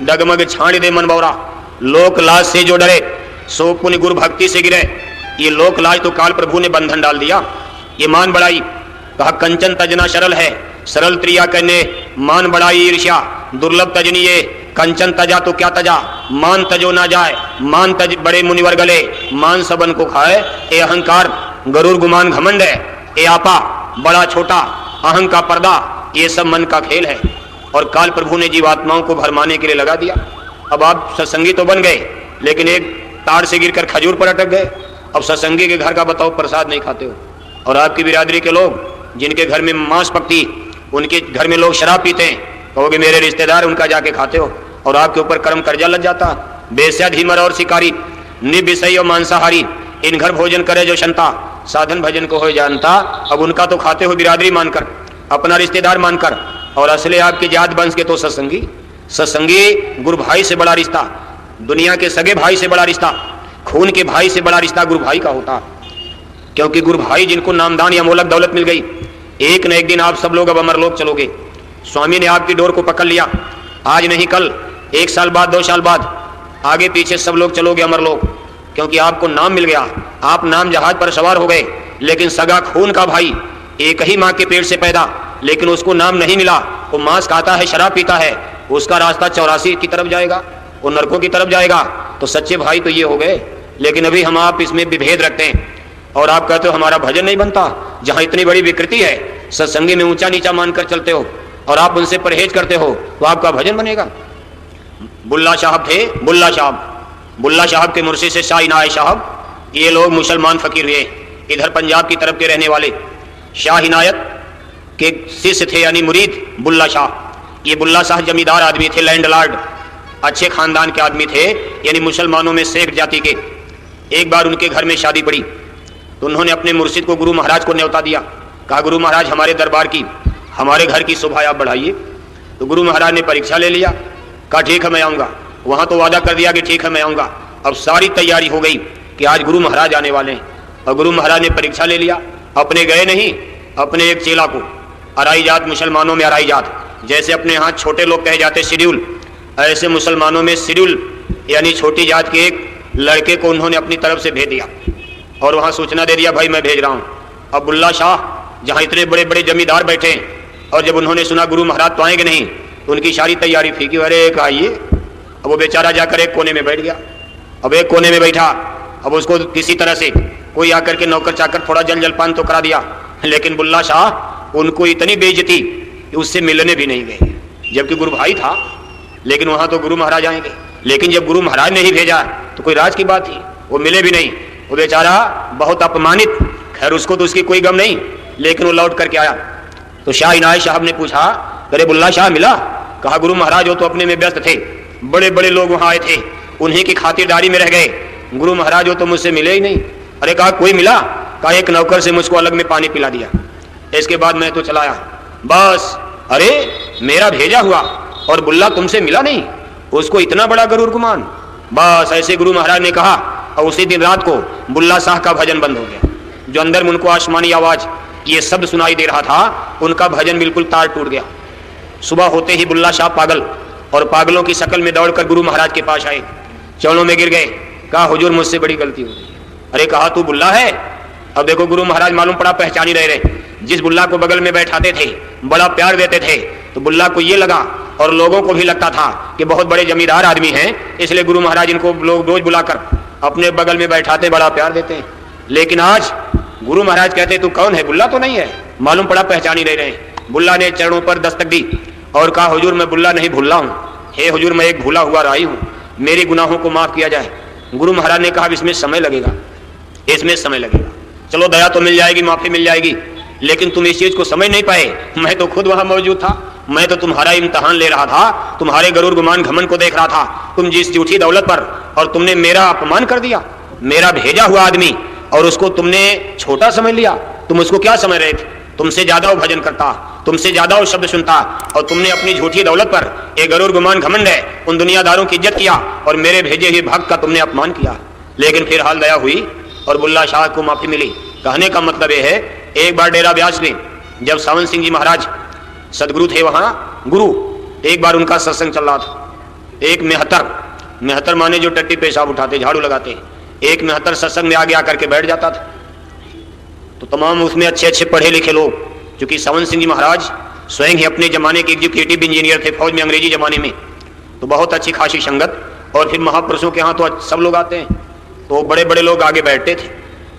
डगमग छाड़ दे मन बौरा। लोक लाज से जो डरे सो पुण्य गुरु भक्ति से गिरे। ये लोक लाज तो काल प्रभु ने बंधन डाल दिया। ये मान बढ़ाई, कहा कंचन तजना सरल है, सरल त्रिया करने मान बढ़ाई ईर्ष्या। दुर्लभ तजनी ये कंचन तजा तो क्या तजा, मान तजो ना जाए, मान तज बड़े मुनिवर गले, मान सबन को खाए। ए अहंकार गरुर गुमान घमंड है, ए आपा बड़ा छोटा अहं का पर्दा, ये सब मन का खेल है। और काल प्रभु ने जीवात्माओं को भरमाने के लिए लगा दिया। अब आप सत्संगी तो बन गए, लेकिन एक तार से गिरकर खजूर पर अटक गए। अब सत्संगी के घर का बताओ प्रसाद नहीं खाते हो, और आपकी बिरादरी के लोग जिनके घर में मांस पकती, उनके घर में लोग शराब पीते हैं, कहोगे मेरे रिश्तेदार, उनका जाके खाते हो, और आपके ऊपर कर्म कर्जा लग जाता। बेस्या धीमर और शिकारी, निविषयी और मांसाहारी, इन घर भोजन करे जो शंता, साधन भजन को हो जानता। अब उनका तो खाते हो बिरादरी मानकर, अपना रिश्तेदार मानकर, और असले आपके जात वंश के तो सत्संगी। सत्संगी गुरु भाई से बड़ा रिश्ता, दुनिया के सगे भाई से बड़ा रिश्ता, खून के भाई से बड़ा रिश्ता गुरु भाई का होता। क्योंकि गुरु भाई जिनको नामदान या मोलक दौलत मिल गई, एक न एक दिन आप सब लोग अब अमरलोक चलोगे। स्वामी ने आपकी डोर को पकड़ लिया, आज नहीं कल, 1 साल बाद 2 साल बाद, आगे पीछे सब लोग चलोगे अमरलोक। क्योंकि आपको नाम मिल गया, आप नाम जहाज पर सवार हो गए। लेकिन सगा खून का भाई, एक ही माँ के पेट से पैदा, लेकिन उसको नाम नहीं मिला, वो मांस खाता है, शराब पीता है, उसका रास्ता 84 की तरफ जाएगा, वो नरकों की तरफ जाएगा। तो सच्चे भाई तो ये हो गए। लेकिन अभी हम आप इसमें विभेद रखते हैं, और आप कहते हो हमारा भजन नहीं बनता। जहां इतनी बड़ी विकृति है, सत्संगी में ऊंचा नीचा मानकर चलते हो, और आप उनसे परहेज करते हो, तो आपका भजन बनेगा। बुल्ला साहब थे, बुल्ला साहब के मुर्शिद से शाह इनायत साहब, ये लोग मुसलमान फकीर हुए, इधर पंजाब की तरफ के रहने वाले। शाह इनायत के शिष्य थे, यानी मुरीद बुल्ला शाह। ये बुल्ला शाह जमींदार आदमी थे, लैंडलॉर्ड, अच्छे खानदान के आदमी थे, यानी मुसलमानों में शेख जाति के। एक बार उनके घर में शादी पड़ी, तो उन्होंने अपने मुर्शिद को, गुरु महाराज को न्योता दिया। कहा गुरु महाराज हमारे दरबार की, हमारे घर की शोभा आप बढ़ाइए। तो गुरु महाराज ने परीक्षा ले लिया, कहा ठीक है मैं आऊँगा। वहाँ तो वादा कर दिया कि ठीक है मैं आऊँगा। अब सारी तैयारी हो गई कि आज गुरु महाराज आने वाले हैं, और गुरु महाराज ने परीक्षा ले लिया। अपने गए नहीं, अपने एक चेला को, अराई जात, मुसलमानों में अराई जात, जैसे अपने यहाँ छोटे लोग कहे जाते शेड्यूल, ऐसे मुसलमानों में शेड्यूल यानी छोटी जात के एक लड़के को उन्होंने अपनी तरफ से भेज दिया, और वहाँ सूचना दे दिया भाई मैं भेज रहा हूँ। अब बुल्ला शाह जहाँ इतने बड़े बड़े जमींदार बैठे, और जब उन्होंने सुना गुरु महाराज तो आएंगे नहीं, तो उनकी सारी तैयारी फीकी। अरे आइए। अब वो बेचारा जाकर एक कोने में बैठ गया। अब एक कोने में बैठा, अब उसको किसी तरह से कोई आकर के नौकर चाकर थोड़ा जल जलपान तो करा दिया, लेकिन बुल्ला शाह उनको इतनी बेइज्जती कि उससे मिलने भी नहीं गए, जबकि गुरु भाई था। लेकिन वहां तो गुरु महाराज आएंगे, लेकिन जब गुरु महाराज ने ही भेजा तो कोई राज की बात थी, वो मिले भी नहीं। वो बेचारा बहुत अपमानित, खैर उसको तो उसकी कोई गम नहीं, लेकिन वो लौट करके आया। तो शाह इनायत साहब ने पूछा अरे बुल्ला शाह मिला? कहा गुरु महाराज वो तो अपने में व्यस्त थे, बड़े बड़े लोग वहां आए थे, उन्हीं की खातिरदारी में रह गए, गुरु महाराज वो तो मुझसे मिले ही नहीं। अरे कहा कोई मिला? कहा एक नौकर से मुझको अलग में पानी पिला दिया, इसके बाद मैं तो चला आया बस। अरे मेरा भेजा हुआ और बुल्ला तुमसे मिला नहीं, उसको इतना बड़ा गरुड़ गुमान। बस ऐसे गुरु महाराज ने कहा, और उसी दिन रात को बुल्ला शाह का भजन बंद हो गया। जो अंदर में उनको आसमानी आवाज ये शब्द सुनाई दे रहा था, उनका भजन बिल्कुल तार टूट गया। सुबह होते ही बुल्ला शाह पागल और पागलों की शक्ल में दौड़कर गुरु महाराज के पास आए, चरणों में गिर गए। कहा हुजूर मुझसे बड़ी गलती हो गई। अरे कहा तू बुल्ला है? अब देखो गुरु महाराज मालूम पड़ा पहचान ही रहे। जिस बुल्ला को बगल में बैठाते थे, बड़ा प्यार देते थे, तो बुल्ला को ये लगा और लोगों को भी लगता था कि बहुत बड़े जमींदार आदमी हैं, इसलिए गुरु महाराज इनको लोग रोज बुलाकर अपने बगल में बैठाते, बड़ा प्यार देते हैं। लेकिन आज गुरु महाराज कहते तू कौन है? बुल्ला तो नहीं है। मालूम पड़ा पहचान ही नहीं रहे। बुल्ला ने चरणों पर दस्तक दी और कहा हुजूर मैं बुल्ला नहीं भुल्ला हूँ, हे हुजूर मैं एक भूला हुआ राही हूँ, मेरे गुनाहों को माफ किया जाए। गुरु महाराज ने कहा इसमें समय लगेगा, इसमें समय लगेगा, चलो दया तो मिल जाएगी, माफी मिल जाएगी, लेकिन तुम इस चीज को समझ नहीं पाए। मैं तो खुद वहां मौजूद था, मैं तो तुम्हारा इम्तहान ले रहा था, तुम्हारे गरुड़ गुमान घमंड को देख रहा था, तुम जिस झूठी दौलत पर, और तुमने मेरा अपमान कर दिया, मेरा भेजा हुआ आदमी, और उसको तुमने छोटा समझ लिया। तुम उसको क्या समझ रहे थे? तुमसे ज्यादा वो भजन करता, तुमसे ज्यादा वो शब्द सुनता, और तुमने अपनी झूठी दौलत पर एक गरुड़ गुमान घमंड है उन दुनियादारों की इज्जत किया, और मेरे भेजे हुए भक्त का तुमने अपमान किया। लेकिन फिर हाल दया हुई और बुल्ला शाह को माफी मिली। कहने का मतलब यह है, एक बार डेरा ब्यास में जब सावन सिंह जी महाराज सदगुरु थे, वहां गुरु, एक बार उनका सत्संग चल रहा था, एक मेहतर माने जो टट्टी पेशाब उठाते, झाड़ू लगाते, एक मेहतर सत्संग में आगे आकर के बैठ जाता था। तो तमाम उसमें अच्छे अच्छे पढ़े लिखे लोग, क्योंकि सावन सिंह जी महाराज स्वयं ही अपने जमाने के एग्जीक्यूटिव इंजीनियर थे फौज में, अंग्रेजी जमाने में, तो बहुत अच्छी खासी संगत। और फिर महापुरुषों के यहाँ तो सब लोग आते हैं, तो बड़े बड़े लोग आगे बैठते थे।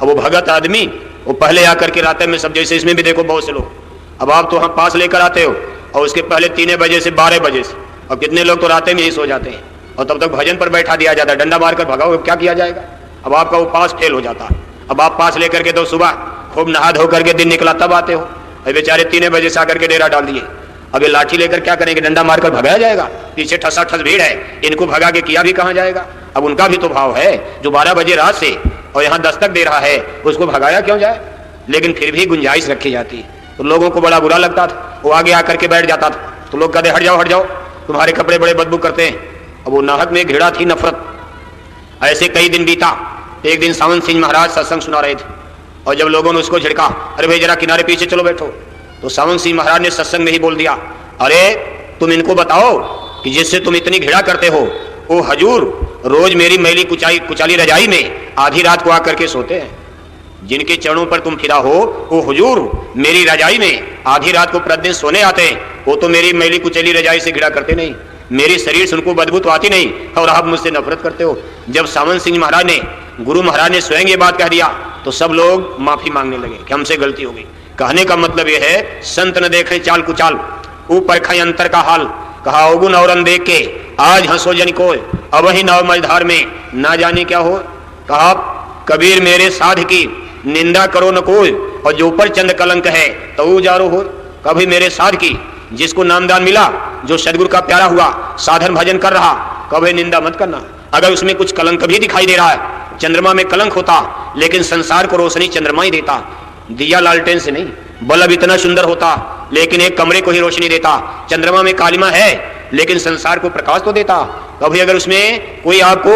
अब वो भगत आदमी वो पहले आकर के रात में सब, जैसे इसमें भी देखो बहुत से लोग, अब आप तो वहाँ पास लेकर आते हो और उसके पहले 3 बजे से 12 बजे से, और कितने लोग तो रात में ही सो जाते हैं, और तब तक भजन पर बैठा दिया जाता है, डंडा मारकर भगाओ, क्या किया जाएगा। अब आपका वो पास फेल हो जाता है। अब आप पास लेकर के तो सुबह खूब नहा धो करके दिन निकला तब आते हो, अभी बेचारे 3 बजे से आकर के डेरा डाल दिए। अब ये लाठी लेकर क्या करेंगे, डंडा मारकर भगाया जाएगा, पीछे ठसा ठस भीड़ है, इनको भगा के किया भी कहाँ जाएगा। अब उनका भी तो भाव है, जो 12 बजे रात से और यहाँ दस्तक दे रहा है, उसको भगाया क्यों जाए। लेकिन फिर भी गुंजाइश रखी जाती है, तो लोगों को बड़ा बुरा लगता था। वो आगे आकर के बैठ जाता था, तो लोग कहते हट जाओ, तुम्हारे कपड़े बड़े बदबू करते हैं। अब वो नाहक में घृणा थी, नफरत। ऐसे कई दिन बीता। एक दिन सावन सिंह महाराज सत्संग सुना रहे थे, और जब लोगों ने उसको झिड़का, अरे भाई जरा किनारे पीछे चलो बैठो, तो सावन सिंह महाराज ने सत्संग में ही बोल दिया, अरे तुम इनको बताओ कि जिससे तुम इतनी घृणा करते हो, वो हजूर रोज मेरी मैली कुचाली रजाई में आधी रात को आकर के सोते हैं। जिनके चरणों पर तुम फिरा हो, वो हुजूर मेरी रजाई में आधी रात को प्रतिदिन सोने आते हैं। वो तो मेरी मैली कुचली रजाई से घृणा करते नहीं, मेरे शरीर से उनको बदबू तो आती नहीं, और आप मुझसे नफरत करते हो। जब सावन सिंह महाराज ने, गुरु महाराज ने स्वयं ये बात कह दिया, तो सब लोग माफी मांगने लगे कि हमसे गलती हो गई। कहने का मतलब यह है, संत न देखे चाल कुचाल, ऊपर खाई अंतर का हाल, कहा अवगुण औरन देख के आज हंसो जन को, अब ही नव मझधार में ना जाने क्या हो। कहा कबीर मेरे साध की निंदा करो न कोई, और जो ऊपर चंद कलंक है तो उजारो हो। कभी मेरे साध की, जिसको नामदान मिला, जो सदगुरु का प्यारा हुआ, साधन भजन कर रहा, कभी निंदा मत करना। अगर उसमें कुछ कलंक भी दिखाई दे रहा है, चंद्रमा में कलंक होता, लेकिन संसार को रोशनी चंद्रमा ही देता, दिया लालटेन से नहीं। बल्ब इतना सुंदर होता, लेकिन एक कमरे को ही रोशनी देता। चंद्रमा में कालिमा है, लेकिन संसार को प्रकाश तो देता। कभी अगर उसमें कोई आपको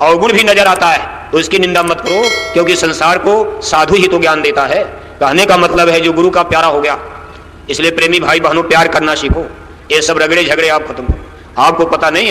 अवगुण भी नजर आता है, तो इसकी निंदा मत करो, क्योंकि संसार को साधु ही तो ज्ञान देता है। कहने का मतलब है, जो गुरु का प्यारा हो गया। इसलिए प्रेमी भाई बहनों, प्यार करना सीखो। ये सब रगड़े झगड़े आप खत्म करो। आपको पता नहीं है